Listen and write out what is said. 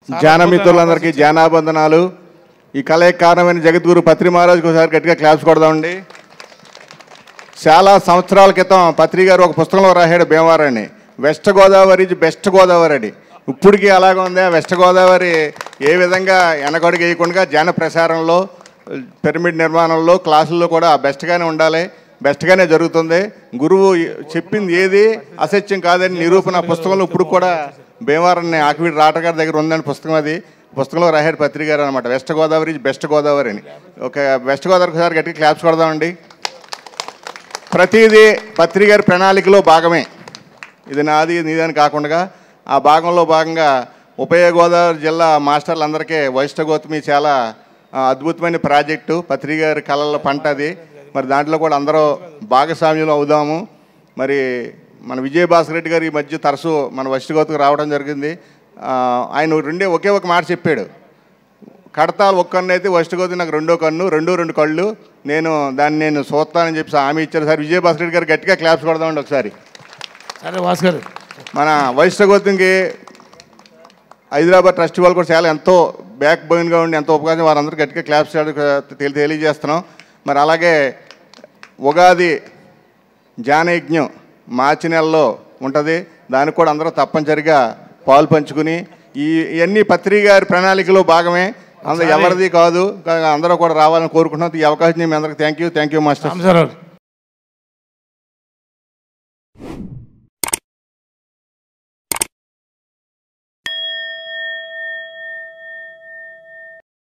జానమిత్రులందరికీ జానాబంధనాలు. ఈ కళకి కారణమైన జగద్గురు పత్రి మహారాజుకి ఒకసారి గట్టిగా క్లాప్స్ కొడదామండి. చాలా సంవత్సరాల క్రితం పత్రి గారు ఒక పుస్తకంలో రాశాడు భీమవరాన్ని, west Godavari is best Godavari అని. ఇప్పటికీ అలాగే ఉంది. వెస్ట్ గోదావరి ఏ విధంగా వెనకడుగు వేయకుండా జన ప్రసారంలో, పిరమిడ్ నిర్మాణంలో, క్లాసుల్లో కూడా బెస్ట్గానే ఉండాలి, బెస్ట్గానే జరుగుతుంది. గురువు చెప్పింది ఏది అసత్యం కాదని నిరూపణ పుస్తకంలో ఇప్పుడు కూడా భీమవరాన్ని ఆకివీడి రాటగారి దగ్గర ఉందని పుస్తకం. అది పుస్తకంలో రాశాడు పత్రి గారు అనమాట, west Godavari is best Godavari అని. ఒక వెస్ట్ గోదావరికి ఒకసారి గట్టిగా క్లాప్స్ కొడదామండి. ప్రతిదీ పత్రి గారి ప్రణాళికలో భాగమే. ఇది నాది నీదని కాకుండా ఆ భాగంలో భాగంగా ఉభయ గోదావరి జిల్లా మాస్టర్లందరికీ వైష్ణ గౌతమి చాలా అద్భుతమైన ప్రాజెక్టు, పత్రి గారి కళల పంట అది. మరి దాంట్లో కూడా అందరూ భాగస్వామ్యం అవుదాము. మరి మన విజయభాస్కర్ రెడ్డి గారు ఈ మధ్య తరచూ మన వైష్ణ గౌతమికి రావడం జరిగింది. ఆయన ఒకే ఒక మాట చెప్పాడు, కడతాలు ఒక్క కన్ను అయితే వైష్ణ గౌతమి నాకు రెండో కన్ను, రెండు కళ్ళు, నేను చూస్తానని చెప్పి హామీ ఇచ్చారు. సార్ విజయభాస్కర్ రెడ్డి గారు గట్టిగా క్లాప్స్ కొడదామండి ఒకసారి. సరే భాస్కర్, మన వైష్ణ గౌతమికి హైదరాబాద్ ట్రస్ట్ వాళ్ళు కూడా చాలా ఎంతో బ్యాక్ బోన్గా ఉండి ఎంతో ఉపకారం, వారందరూ గట్టిగా క్లాప్స్ తెలియజేస్తున్నాం. మరి అలాగే ఉగాది జానయజ్ఞం మార్చి నెలలో ఉంటుంది, దానికి కూడా అందరూ తప్పనిసరిగా పాలు పంచుకుని ఇవన్నీ పత్రి గారి ప్రణాళికలో భాగమే, అందరూ ఎవరిది కాదు, అందరూ కూడా రావాలని కోరుకుంటున్నాం. ఈ అవకాశం మీ అందరికీ థ్యాంక్ యూ మాస్టర్.